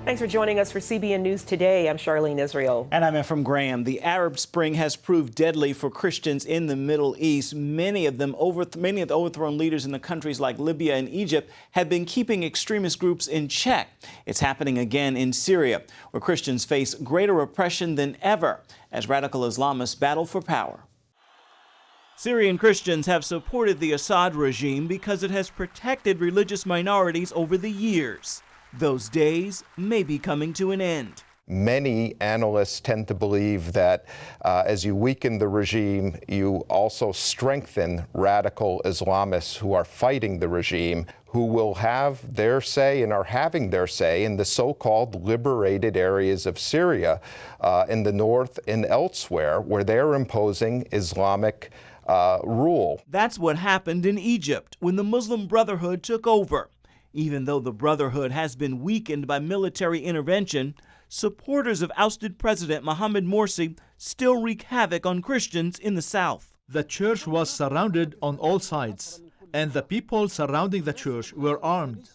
Thanks for joining us for CBN News Today. I'm Charlene Israel. And I'm Ephraim Graham. The Arab Spring has proved deadly for Christians in the Middle East. Many of the overthrown leaders in the countries like Libya and Egypt have been keeping extremist groups in check. It's happening again in Syria, where Christians face greater oppression than ever as radical Islamists battle for power. Syrian Christians have supported the Assad regime because it has protected religious minorities over the years. Those days may be coming to an end. Many analysts tend to believe that as you weaken the regime, you also strengthen radical Islamists who are fighting the regime, who will have their say and are having their say in the so-called liberated areas of Syria in the north and elsewhere, where they're imposing Islamic rule. That's what happened in Egypt when the Muslim Brotherhood took over. Even though the Brotherhood has been weakened by military intervention, supporters of ousted President Mohamed Morsi still wreak havoc on Christians in the south. The church was surrounded on all sides, and the people surrounding the church were armed.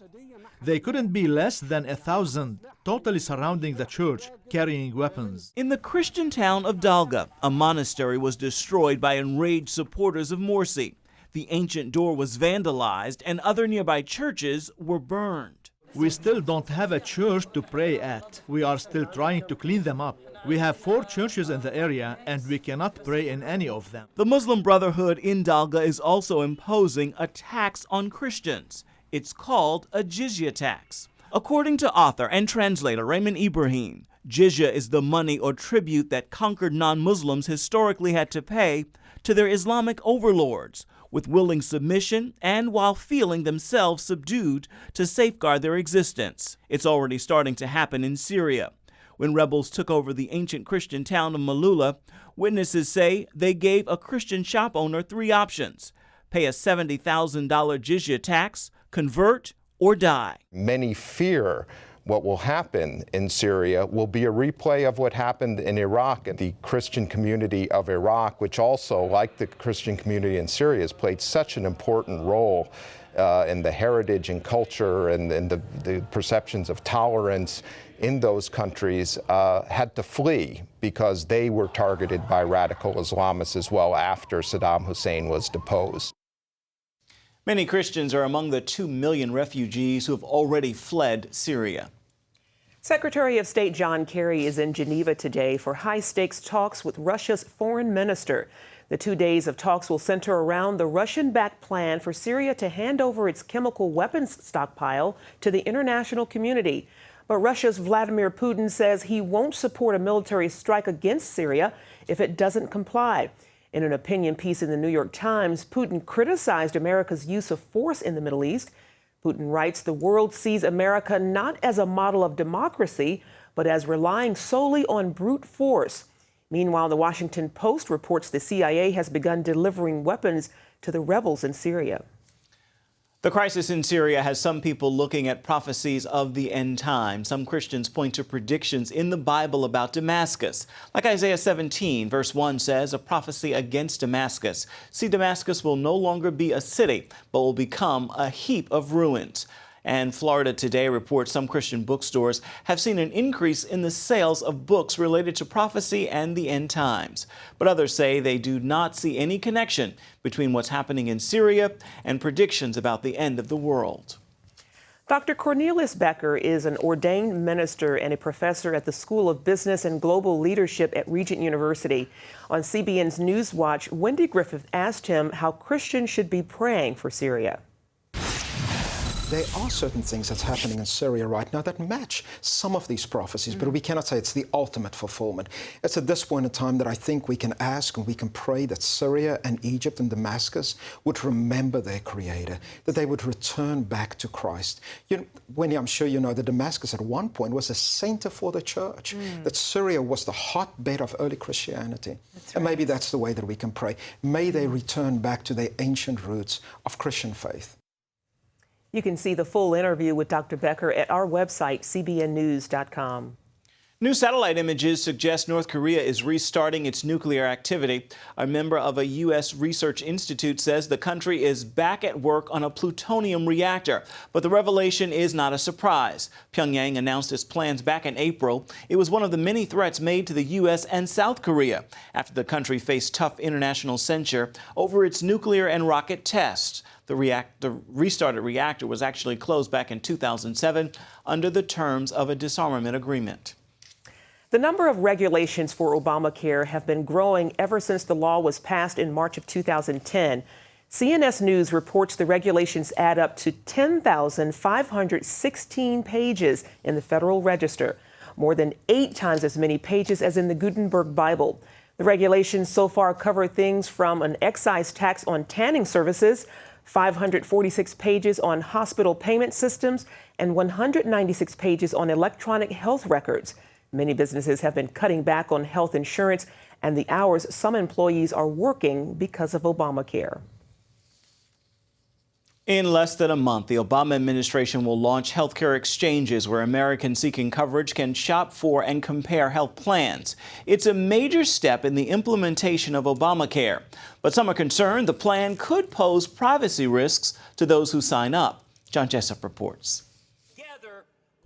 They couldn't be less than 1,000, totally surrounding the church, carrying weapons. In the Christian town of Dalga, a monastery was destroyed by enraged supporters of Morsi. The ancient door was vandalized and other nearby churches were burned. We still don't have a church to pray at. We are still trying to clean them up. We have 4 churches in the area and we cannot pray in any of them. The Muslim Brotherhood in Dalga is also imposing a tax on Christians. It's called a jizya tax. According to author and translator Raymond Ibrahim, jizya is the money or tribute that conquered non-Muslims historically had to pay to their Islamic overlords, with willing submission and while feeling themselves subdued to safeguard their existence. It's already starting to happen in Syria. When rebels took over the ancient Christian town of Malula, witnesses say they gave a Christian shop owner 3 options: pay a $70,000 jizya tax, convert, or die. Many fear what will happen in Syria will be a replay of what happened in Iraq. And the Christian community of Iraq, which also, like the Christian community in Syria, has played such an important role in the heritage and culture and the perceptions of tolerance in those countries, had to flee because they were targeted by radical Islamists as well after Saddam Hussein was deposed. Many Christians are among the 2 million refugees who have already fled Syria. Secretary of State John Kerry is in Geneva today for high-stakes talks with Russia's foreign minister. The 2 days of talks will center around the Russian-backed plan for Syria to hand over its chemical weapons stockpile to the international community. But Russia's Vladimir Putin says he won't support a military strike against Syria if it doesn't comply. In an opinion piece in the New York Times, Putin criticized America's use of force in the Middle East. Putin writes the world sees America not as a model of democracy, but as relying solely on brute force. Meanwhile, the Washington Post reports the CIA has begun delivering weapons to the rebels in Syria. The crisis in Syria has some people looking at prophecies of the end time. Some Christians point to predictions in the Bible about Damascus. Like Isaiah 17, verse 1 says, a prophecy against Damascus. See, Damascus will no longer be a city, but will become a heap of ruins. And Florida Today reports some Christian bookstores have seen an increase in the sales of books related to prophecy and the end times. But others say they do not see any connection between what's happening in Syria and predictions about the end of the world. Dr. Cornelius Becker is an ordained minister and a professor at the School of Business and Global Leadership at Regent University. On CBN's Newswatch, Wendy Griffith asked him how Christians should be praying for Syria. There are certain things that's happening in Syria right now that match some of these prophecies, but we cannot say it's the ultimate fulfillment. It's at this point in time that I think we can ask and we can pray that Syria and Egypt and Damascus would remember their Creator, that they would return back to Christ. Wendy, I'm sure you know that Damascus at one point was a center for the church, that Syria was the hotbed of early Christianity. Right. And maybe that's the way that we can pray. May they return back to their ancient roots of Christian faith. You can see the full interview with Dr. Becker at our website, cbnnews.com. New satellite images suggest North Korea is restarting its nuclear activity. A member of a U.S. research institute says the country is back at work on a plutonium reactor. But the revelation is not a surprise. Pyongyang announced its plans back in April. It was one of the many threats made to the U.S. and South Korea after the country faced tough international censure over its nuclear and rocket tests. The restarted reactor was actually closed back in 2007 under the terms of a disarmament agreement. The number of regulations for Obamacare have been growing ever since the law was passed in March of 2010. CNS News reports the regulations add up to 10,516 pages in the Federal Register, more than 8 times as many pages as in the Gutenberg Bible. The regulations so far cover things from an excise tax on tanning services, 546 pages on hospital payment systems, and 196 pages on electronic health records. Many businesses have been cutting back on health insurance and the hours some employees are working because of Obamacare. In less than a month, the Obama administration will launch healthcare exchanges where Americans seeking coverage can shop for and compare health plans. It's a major step in the implementation of Obamacare. But some are concerned the plan could pose privacy risks to those who sign up. John Jessup reports.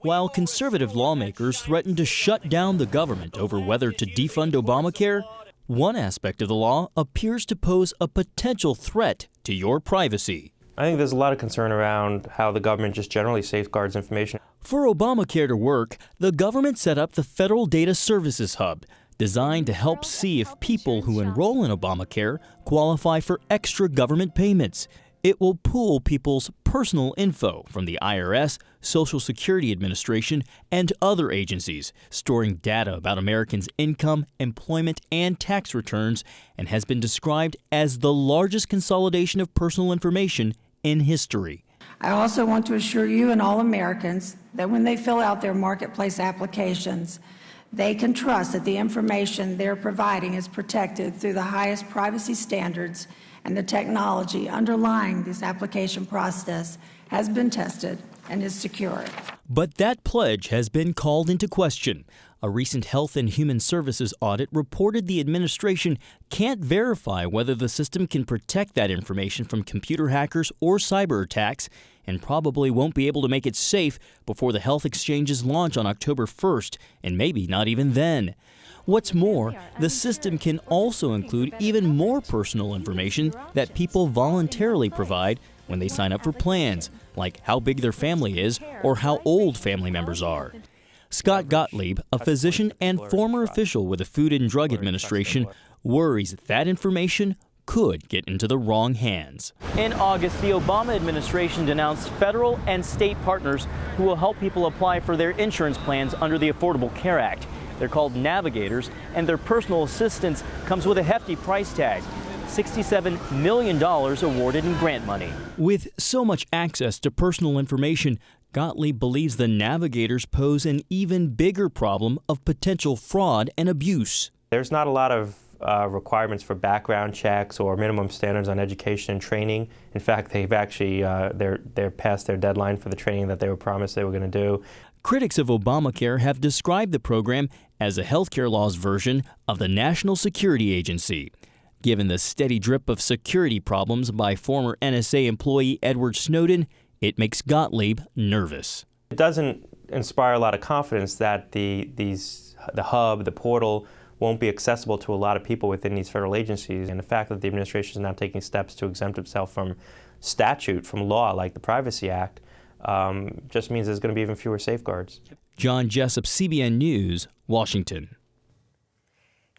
While conservative lawmakers threaten to shut down the government over whether to defund Obamacare, one aspect of the law appears to pose a potential threat to your privacy. I think there's a lot of concern around how the government just generally safeguards information. For Obamacare to work, the government set up the Federal Data Services Hub, designed to help see if people who enroll in Obamacare qualify for extra government payments. It will pool people's personal info from the IRS, Social Security Administration, and other agencies, storing data about Americans' income, employment, and tax returns, and has been described as the largest consolidation of personal information in history. I also want to assure you and all Americans that when they fill out their marketplace applications, they can trust that the information they're providing is protected through the highest privacy standards, and the technology underlying this application process has been tested and is secure. But that pledge has been called into question. A recent Health and Human Services audit reported the administration can't verify whether the system can protect that information from computer hackers or cyber attacks, and probably won't be able to make it safe before the health exchanges launch on October 1st, and maybe not even then. What's more, the system can also include even more personal information that people voluntarily provide when they sign up for plans, like how big their family is or how old family members are. Scott Gottlieb, a physician and former official with the Food and Drug Administration, worries that information could get into the wrong hands. In August, the Obama administration denounced federal and state partners who will help people apply for their insurance plans under the Affordable Care Act. They're called navigators, and their personal assistance comes with a hefty price tag, $67 million awarded in grant money. With so much access to personal information, Gottlieb believes the navigators pose an even bigger problem of potential fraud and abuse. There's not a lot of requirements for background checks or minimum standards on education and training. In fact, they've actually they're past their deadline for the training that they were promised they were going to do. Critics of Obamacare have described the program as a healthcare law's version of the National Security Agency. Given the steady drip of security problems by former NSA employee Edward Snowden, it makes Gottlieb nervous. It doesn't inspire a lot of confidence that the hub, the portal, won't be accessible to a lot of people within these federal agencies. And the fact that the administration is now taking steps to exempt itself from statute, from law, like the Privacy Act, just means there's going to be even fewer safeguards. John Jessup, CBN News, Washington.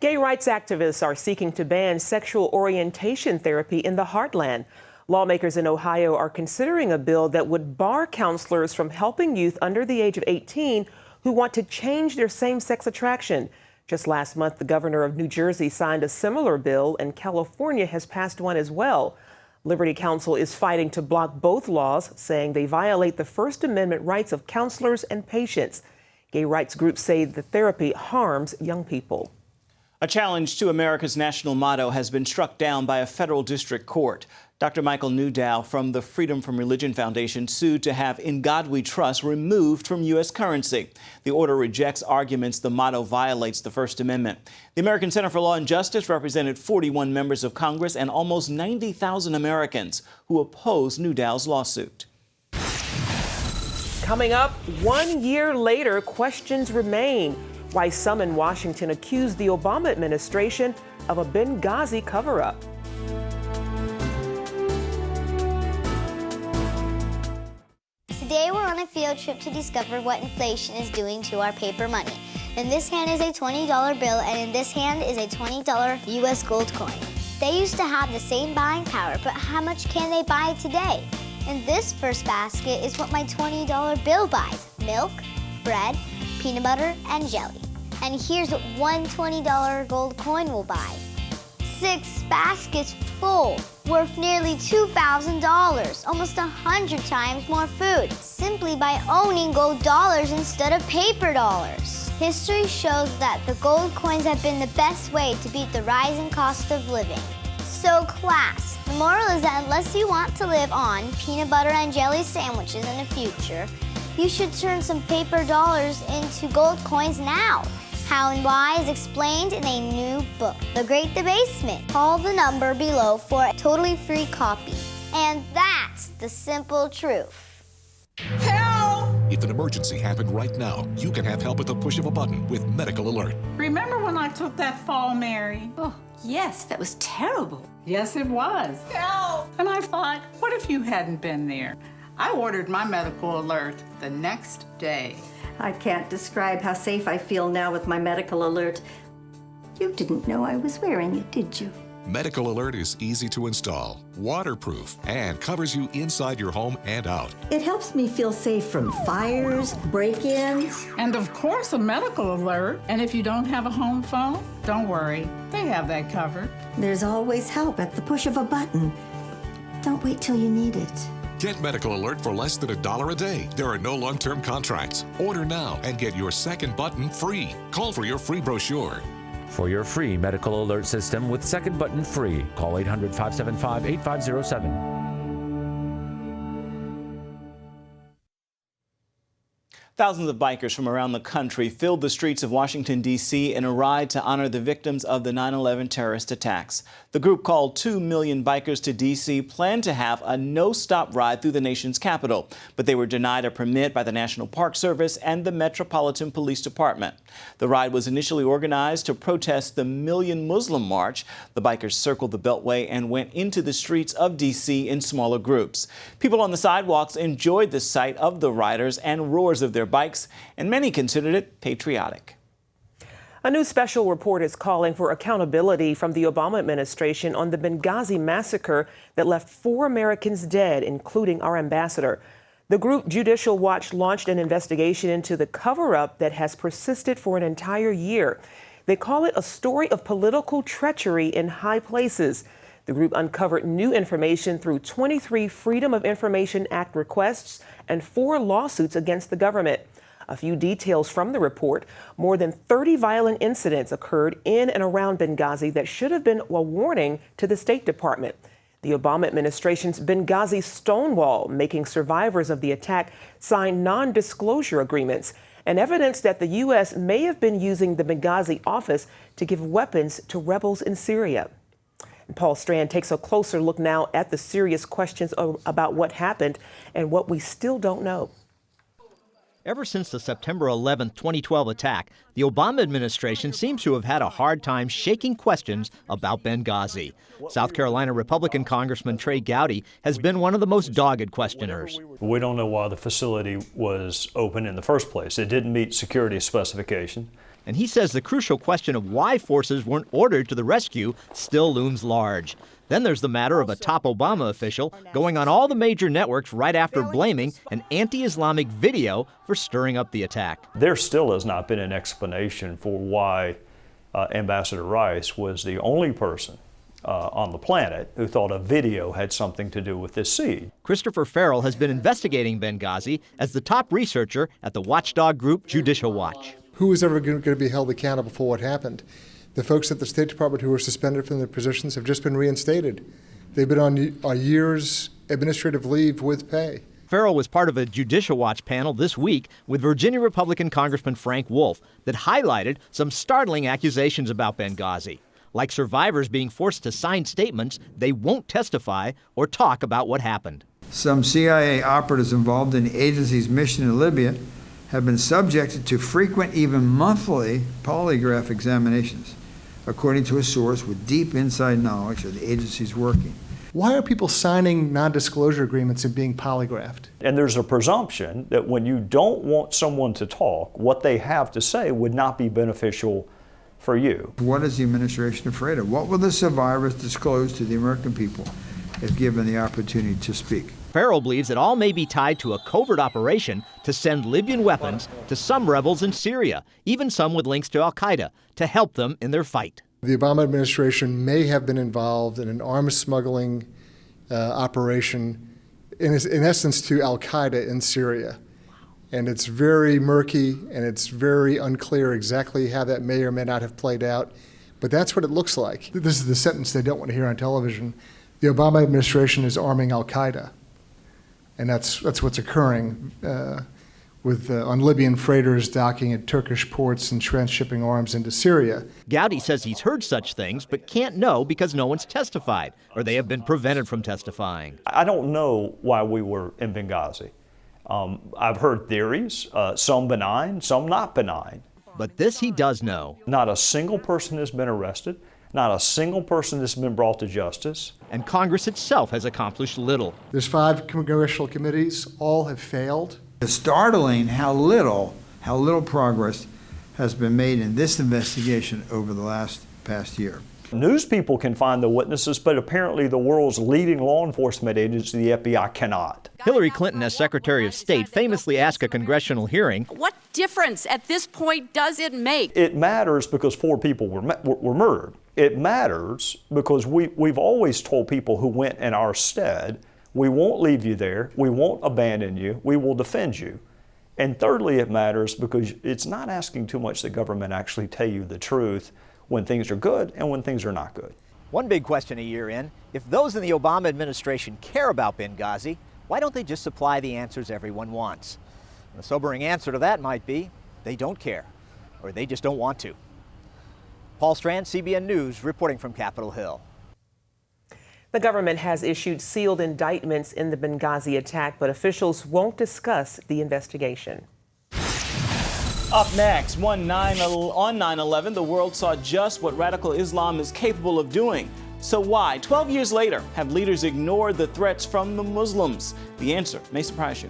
Gay rights activists are seeking to ban sexual orientation therapy in the heartland. Lawmakers in Ohio are considering a bill that would bar counselors from helping youth under the age of 18 who want to change their same-sex attraction. Just last month, the governor of New Jersey signed a similar bill, and California has passed one as well. Liberty Counsel is fighting to block both laws, saying they violate the First Amendment rights of counselors and patients. Gay rights groups say the therapy harms young people. A challenge to America's national motto has been struck down by a federal district court. Dr. Michael Newdow from the Freedom from Religion Foundation sued to have "In God We Trust" removed from U.S. currency. The order rejects arguments the motto violates the First Amendment. The American Center for Law and Justice represented 41 members of Congress and almost 90,000 Americans who oppose Newdow's lawsuit. Coming up, 1 year later, questions remain. Why some in Washington accuse the Obama administration of a Benghazi cover-up. Today we're on a field trip to discover what inflation is doing to our paper money. In this hand is a $20 bill, and in this hand is a $20 U.S. gold coin. They used to have the same buying power, but how much can they buy today? In this first basket is what my $20 bill buys: milk, bread, peanut butter, and jelly. And here's what one $20 gold coin will buy: 6 baskets full, worth nearly $2,000, almost 100 times more food, simply by owning gold dollars instead of paper dollars. History shows that the gold coins have been the best way to beat the rising cost of living. So class, the moral is that unless you want to live on peanut butter and jelly sandwiches in the future, you should turn some paper dollars into gold coins now. How and why is explained in a new book, The Great Debasement. Call the number below for a totally free copy. And that's the simple truth. Help! If an emergency happened right now, you can have help at the push of a button with Medical Alert. Remember when I took that fall, Mary? Oh, yes, that was terrible. Yes, it was. Help! And I thought, what if you hadn't been there? I ordered my Medical Alert the next day. I can't describe how safe I feel now with my Medical Alert. You didn't know I was wearing it, did you? Medical Alert is easy to install, waterproof, and covers you inside your home and out. It helps me feel safe from fires, break-ins. And of course, a Medical Alert. And if you don't have a home phone, don't worry. They have that covered. There's always help at the push of a button. Don't wait till you need it. Get Medical Alert for less than $1 a day. There are no long-term contracts. Order now and get your second button free. Call for your free brochure. For your free Medical Alert system with second button free, call 800-575-8507. Thousands of bikers from around the country filled the streets of Washington, D.C. in a ride to honor the victims of the 9/11 terrorist attacks. The group, called 2 Million Bikers to D.C., planned to have a no-stop ride through the nation's capital, but they were denied a permit by the National Park Service and the Metropolitan Police Department. The ride was initially organized to protest the Million Muslim March. The bikers circled the Beltway and went into the streets of D.C. in smaller groups. People on the sidewalks enjoyed the sight of the riders and roars of their bikes, and many considered it patriotic. A new special report is calling for accountability from the Obama administration on the Benghazi massacre that left 4 Americans dead, including our ambassador. The group Judicial Watch launched an investigation into the cover-up that has persisted for an entire year. They call it a story of political treachery in high places. The group uncovered new information through 23 Freedom of Information Act requests and 4 lawsuits against the government. A few details from the report: more than 30 violent incidents occurred in and around Benghazi that should have been a warning to the State Department. The Obama administration's Benghazi stonewall, making survivors of the attack sign non-disclosure agreements, and evidence that the U.S. may have been using the Benghazi office to give weapons to rebels in Syria. Paul Strand takes a closer look now at the serious questions about what happened and what we still don't know. Ever since the September 11, 2012 attack, the Obama administration seems to have had a hard time shaking questions about Benghazi. South Carolina Republican Congressman Trey Gowdy has been one of the most dogged questioners. We don't know why the facility was open in the first place. It didn't meet security specification. And he says the crucial question of why forces weren't ordered to the rescue still looms large. Then there's the matter of a top Obama official going on all the major networks right after blaming an anti-Islamic video for stirring up the attack. There still has not been an explanation for why Ambassador Rice was the only person on the planet who thought a video had something to do with this siege. Christopher Farrell has been investigating Benghazi as the top researcher at the watchdog group Judicial Watch. Who is ever going to be held accountable for what happened? The folks at the State Department who were suspended from their positions have just been reinstated. They've been on a year's administrative leave with pay. Farrell was part of a Judicial Watch panel this week with Virginia Republican Congressman Frank Wolf that highlighted some startling accusations about Benghazi, like survivors being forced to sign statements they won't testify or talk about what happened. Some CIA operatives involved in the agency's mission in Libya have been subjected to frequent, even monthly, polygraph examinations, according to a source with deep inside knowledge of the agency's working. Why are people signing non-disclosure agreements and being polygraphed? And there's a presumption that when you don't want someone to talk, what they have to say would not be beneficial for you. What is the administration afraid of? What will the survivors disclose to the American people if given the opportunity to speak? Farrell believes it all may be tied to a covert operation to send Libyan weapons to some rebels in Syria, even some with links to al-Qaeda, to help them in their fight. The Obama administration may have been involved in an arms smuggling operation, in essence, to al-Qaeda in Syria. And it's very murky, and it's very unclear exactly how that may or may not have played out. But that's what it looks like. This is the sentence they don't want to hear on television. The Obama administration is arming al-Qaeda. And that's what's occurring on Libyan freighters docking at Turkish ports and transshipping arms into Syria. Gowdy says he's heard such things, but can't know because no one's testified, or they have been prevented from testifying. I don't know why we were in Benghazi. I've heard theories, some benign, some not benign. But this he does know. Not a single person has been arrested. Not a single person has been brought to justice. And Congress itself has accomplished little. There's 5 congressional committees. All have failed. It's startling how little progress has been made in this investigation over the past year. News people can find the witnesses, but apparently the world's leading law enforcement agency, the FBI, cannot. Hillary Clinton, as Secretary of State, famously asked a congressional hearing, "What difference at this point does it make?" It matters because 4 people were murdered. It matters because we've always told people who went in our stead, we won't leave you there, we won't abandon you, we will defend you. And thirdly, it matters because it's not asking too much that government actually tell you the truth when things are good and when things are not good. One big question a year in, if those in the Obama administration care about Benghazi, why don't they just supply the answers everyone wants? And the sobering answer to that might be, they don't care, or they just don't want to. Paul Strand, CBN News, reporting from Capitol Hill. The government has issued sealed indictments in the Benghazi attack, but officials won't discuss the investigation. Up next, on 9/11, the world saw just what radical Islam is capable of doing. So why, 12 years later, have leaders ignored the threats from the Muslims? The answer may surprise you.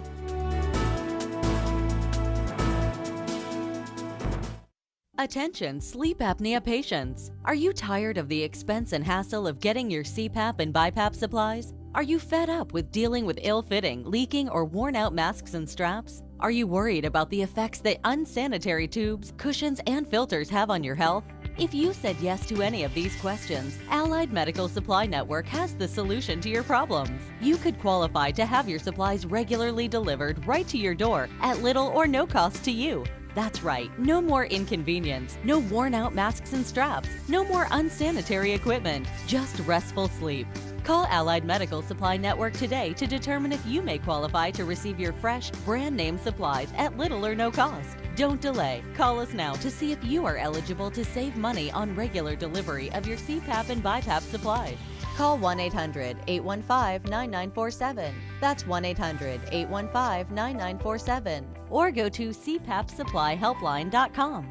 Attention sleep apnea patients. Are you tired of the expense and hassle of getting your CPAP and BiPAP supplies? Are you fed up with dealing with ill-fitting, leaking, or worn-out masks and straps? Are you worried about the effects that unsanitary tubes, cushions, and filters have on your health? If you said yes to any of these questions, Allied Medical Supply Network has the solution to your problems. You could qualify to have your supplies regularly delivered right to your door at little or no cost to you. That's right, no more inconvenience, no worn-out masks and straps, no more unsanitary equipment, just restful sleep. Call Allied Medical Supply Network today to determine if you may qualify to receive your fresh, brand-name supplies at little or no cost. Don't delay. Call us now to see if you are eligible to save money on regular delivery of your CPAP and BiPAP supplies. Call 1-800-815-9947. That's 1-800-815-9947. Or go to cpapsupplyhelpline.com.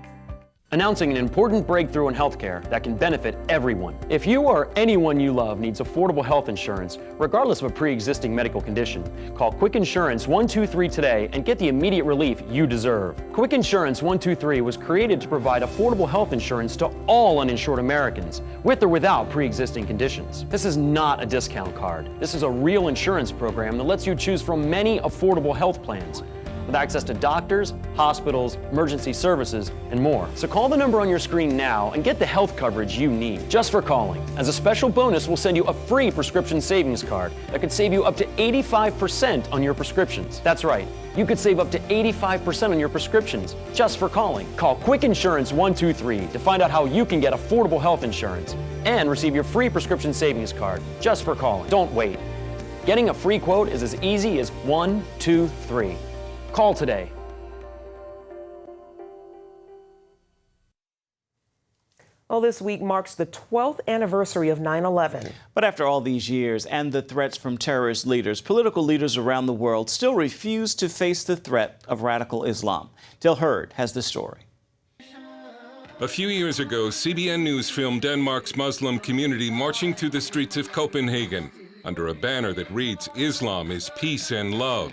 Announcing an important breakthrough in healthcare that can benefit everyone. If you or anyone you love needs affordable health insurance, regardless of a pre-existing medical condition, call Quick Insurance 123 today and get the immediate relief you deserve. Quick Insurance 123 was created to provide affordable health insurance to all uninsured Americans, with or without pre-existing conditions. This is not a discount card. This is a real insurance program that lets you choose from many affordable health plans. with access to doctors, hospitals, emergency services, and more. So call the number on your screen now and get the health coverage you need just for calling. As a special bonus, we'll send you a free prescription savings card that could save you up to 85% on your prescriptions. That's right. You could save up to 85% on your prescriptions just for calling. Call Quick Insurance 123 to find out how you can get affordable health insurance and receive your free prescription savings card just for calling. Don't wait. Getting a free quote is as easy as 1, 2, 3. Call today. Well, this week marks the 12th anniversary of 9/11. But after all these years and the threats from terrorist leaders, political leaders around the world still refuse to face the threat of radical Islam. Till Hurd has the story. A few years ago, CBN News filmed Denmark's Muslim community marching through the streets of Copenhagen under a banner that reads, "Islam is peace and love."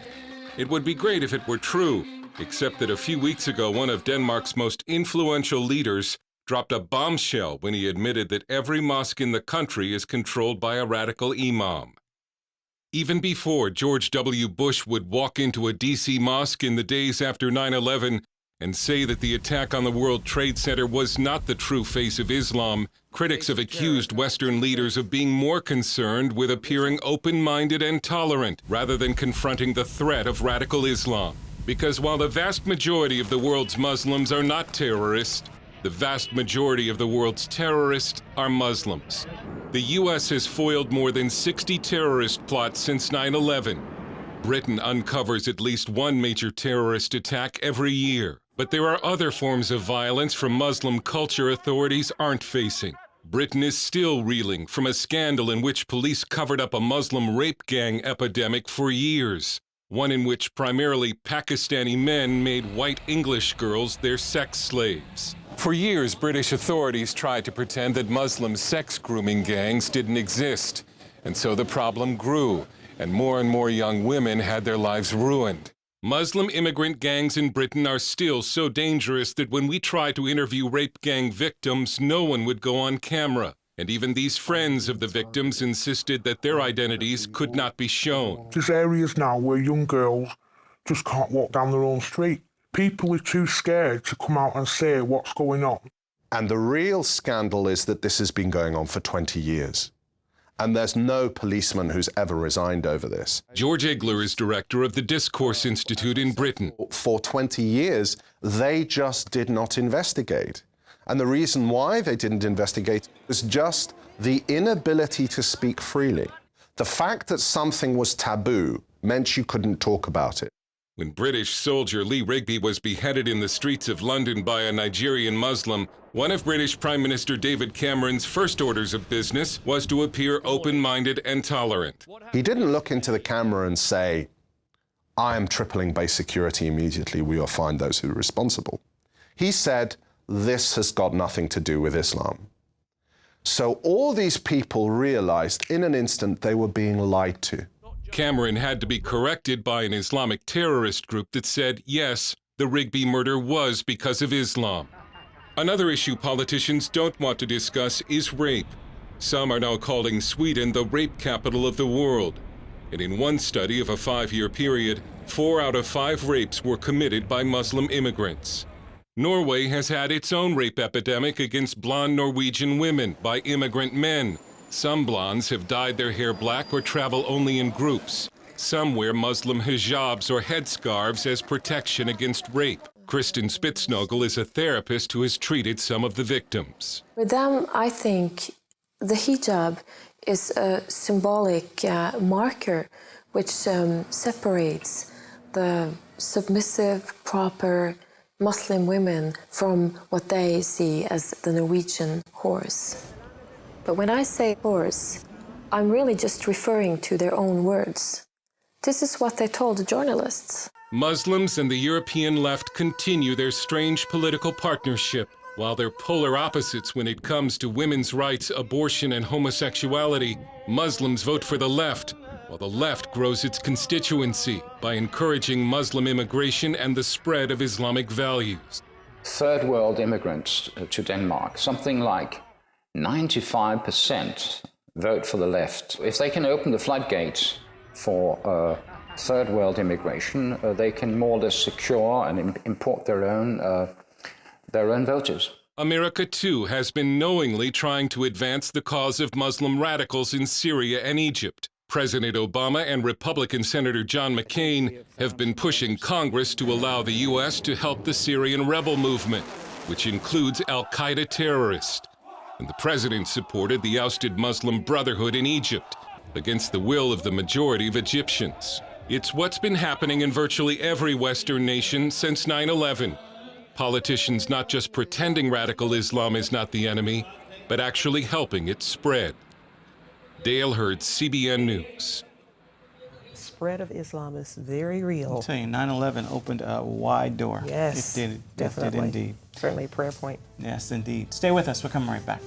It would be great if it were true, except that a few weeks ago, one of Denmark's most influential leaders dropped a bombshell when he admitted that every mosque in the country is controlled by a radical imam. Even before George W. Bush would walk into a D.C. mosque in the days after 9/11 and say that the attack on the World Trade Center was not the true face of Islam, critics have accused Western leaders of being more concerned with appearing open-minded and tolerant rather than confronting the threat of radical Islam. Because while the vast majority of the world's Muslims are not terrorists, the vast majority of the world's terrorists are Muslims. The U.S. has foiled more than 60 terrorist plots since 9/11. Britain uncovers at least one major terrorist attack every year. But there are other forms of violence from Muslim culture authorities aren't facing. Britain is still reeling from a scandal in which police covered up a Muslim rape gang epidemic for years, one in which primarily Pakistani men made white English girls their sex slaves. For years, British authorities tried to pretend that Muslim sex grooming gangs didn't exist, and so the problem grew, and more young women had their lives ruined. Muslim immigrant gangs in Britain are still so dangerous that when we try to interview rape gang victims, no one would go on camera. And even these friends of the victims insisted that their identities could not be shown. There's areas now where young girls just can't walk down their own street. People are too scared to come out and say what's going on. And the real scandal is that this has been going on for 20 years. And there's no policeman who's ever resigned over this. George Igler is director of the Discourse Institute in Britain. For 20 years, they just did not investigate. And the reason why they didn't investigate was just the inability to speak freely. The fact that something was taboo meant you couldn't talk about it. When British soldier Lee Rigby was beheaded in the streets of London by a Nigerian Muslim, one of British Prime Minister David Cameron's first orders of business was to appear open-minded and tolerant. He didn't look into the camera and say, "I am tripling base security immediately, we will find those who are responsible." He said, "This has got nothing to do with Islam." So all these people realized in an instant they were being lied to. Cameron had to be corrected by an Islamic terrorist group that said, yes, the Rigby murder was because of Islam. Another issue politicians don't want to discuss is rape. Some are now calling Sweden the rape capital of the world. And in one study of a 5-year period, 4 out of 5 rapes were committed by Muslim immigrants. Norway has had its own rape epidemic against blonde Norwegian women by immigrant men. Some blondes have dyed their hair black or travel only in groups. Some wear Muslim hijabs or headscarves as protection against rape. Kristen Spitznogel is a therapist who has treated some of the victims. For them, I think the hijab is a symbolic marker which separates the submissive, proper Muslim women from what they see as the Norwegian horse. But when I say horse, I'm really just referring to their own words. This is what they told the journalists. Muslims and the European left continue their strange political partnership, while they're polar opposites when it comes to women's rights, abortion, and homosexuality. Muslims vote for the left, while the left grows its constituency by encouraging Muslim immigration and the spread of Islamic values. Third world immigrants to Denmark, something like 95% vote for the left. If they can open the floodgates for third world immigration, they can more or less secure and import their own voters. America, too, has been knowingly trying to advance the cause of Muslim radicals in Syria and Egypt. President Obama and Republican Senator John McCain have been pushing Congress to allow the U.S. to help the Syrian rebel movement, which includes al-Qaeda terrorists. And the president supported the ousted Muslim Brotherhood in Egypt against the will of the majority of Egyptians. It's what's been happening in virtually every Western nation since 9/11. Politicians not just pretending radical Islam is not the enemy, but actually helping it spread. Dale Hurd, CBN News. Spread of Islam is very real. I'll tell you, 9/11 opened a wide door. Yes, it did. definitely. It did indeed. Certainly a prayer point. Yes, indeed. Stay with us. We're coming right back.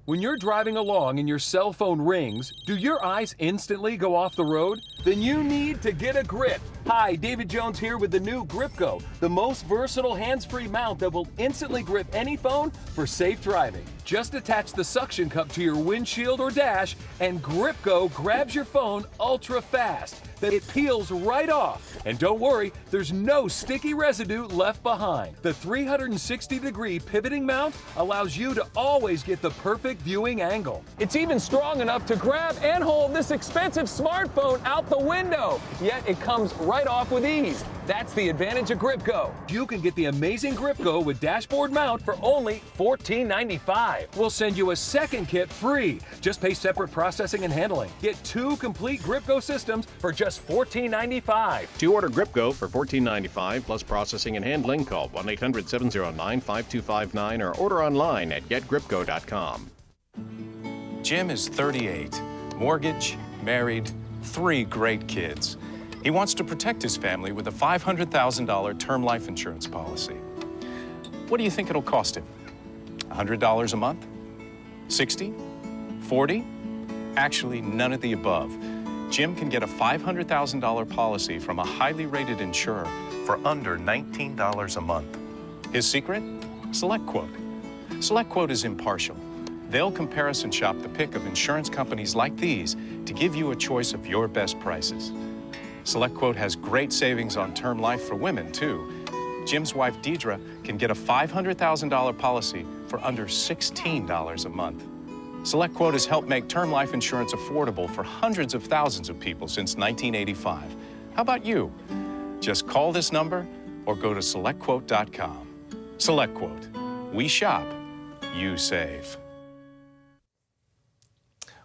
When you're driving along and your cell phone rings, do your eyes instantly go off the road? Then you need to get a grip. Hi, David Jones here with the new Grip Go, the most versatile hands-free mount that will instantly grip any phone for safe driving. Just attach the suction cup to your windshield or dash, and Grip Go grabs your phone ultra fast. Then it peels right off. And don't worry, there's no sticky residue left behind. The 360-degree pivoting mount allows you to always get the perfect viewing angle. It's even strong enough to grab and hold this expensive smartphone out the window. Yet it comes right off with ease. That's the advantage of Grip Go. You can get the amazing Grip Go with dashboard mount for only $14.95. We'll send you a second kit free. Just pay separate processing and handling. Get 2 complete Grip Go systems for just $14.95. To order Grip Go for $14.95 plus processing and handling, call 1-800-709-5259 or order online at getgripgo.com. Jim is 38, mortgage, married, 3 great kids. He wants to protect his family with a $500,000 term life insurance policy. What do you think it'll cost him? $100 a month? 60? 40? Actually, none of the above. Jim can get a $500,000 policy from a highly rated insurer for under $19 a month. His secret? SelectQuote. SelectQuote is impartial. They'll comparison shop the pick of insurance companies like these to give you a choice of your best prices. SelectQuote has great savings on term life for women, too. Jim's wife, Deidre, can get a $500,000 policy for under $16 a month. SelectQuote has helped make term life insurance affordable for hundreds of thousands of people since 1985. How about you? Just call this number or go to SelectQuote.com. SelectQuote. We shop, you save.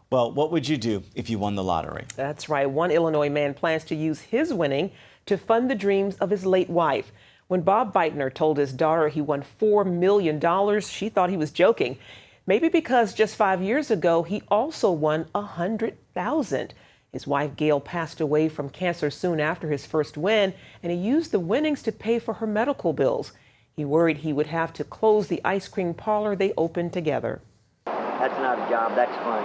Well, what would you do if you won the lottery? That's right. One Illinois man plans to use his winning to fund the dreams of his late wife. When Bob Veitner told his daughter he won $4 million, she thought he was joking. Maybe because just 5 years ago, he also won $100,000. His wife, Gail, passed away from cancer soon after his first win, and he used the winnings to pay for her medical bills. He worried he would have to close the ice cream parlor they opened together. That's not a job, that's fun.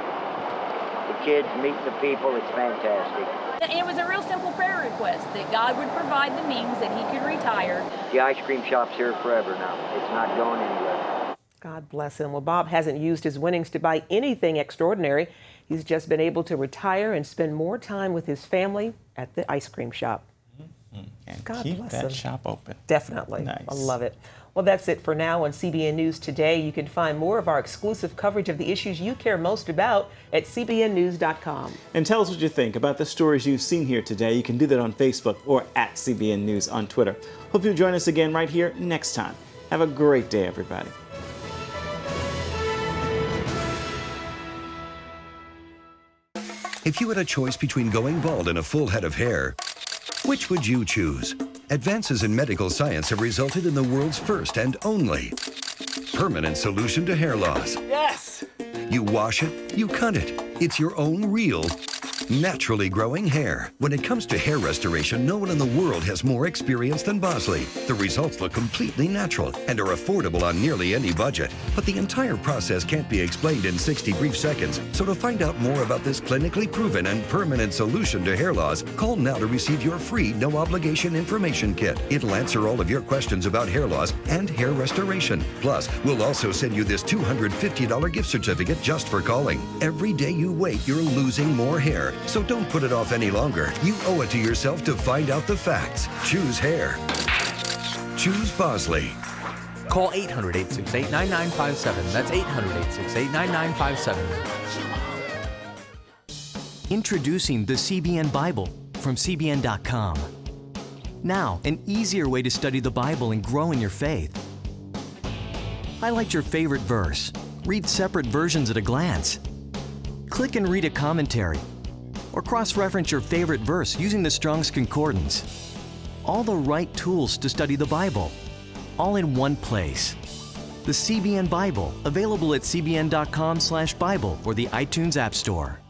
The kids, meeting the people, it's fantastic. It was a real simple prayer request that God would provide the means that he could retire. The ice cream shop's here forever now. It's not going anywhere. God bless him. Well, Bob hasn't used his winnings to buy anything extraordinary. He's just been able to retire and spend more time with his family at the ice cream shop. And God keep bless that him. shop open. Definitely. Nice. I love it. Well, that's it for now on CBN News Today. You can find more of our exclusive coverage of the issues you care most about at cbnnews.com. And tell us what you think about the stories you've seen here today. You can do that on Facebook or at CBN News on Twitter. Hope you'll join us again right here next time. Have a great day, everybody. If you had a choice between going bald and a full head of hair, which would you choose? Advances in medical science have resulted in the world's first and only permanent solution to hair loss. Yes! You wash it, you cut it. It's your own real Naturally growing hair. When it comes to hair restoration, no one in the world has more experience than Bosley. The results look completely natural and are affordable on nearly any budget. But the entire process can't be explained in 60 brief seconds. So to find out more about this clinically proven and permanent solution to hair loss, call now to receive your free no-obligation information kit. It'll answer all of your questions about hair loss and hair restoration. Plus, we'll also send you this $250 gift certificate just for calling. Every day you wait, you're losing more hair. So don't put it off any longer. You owe it to yourself to find out the facts. Choose hair. Choose Bosley. Call 800-868-9957. That's 800-868-9957. Introducing the CBN Bible from CBN.com. Now, an easier way to study the Bible and grow in your faith. Highlight your favorite verse. Read separate versions at a glance. Click and read a commentary. Or cross-reference your favorite verse using the Strong's Concordance. All the right tools to study the Bible, all in one place. The CBN Bible, available at cbn.com/Bible or the iTunes App Store.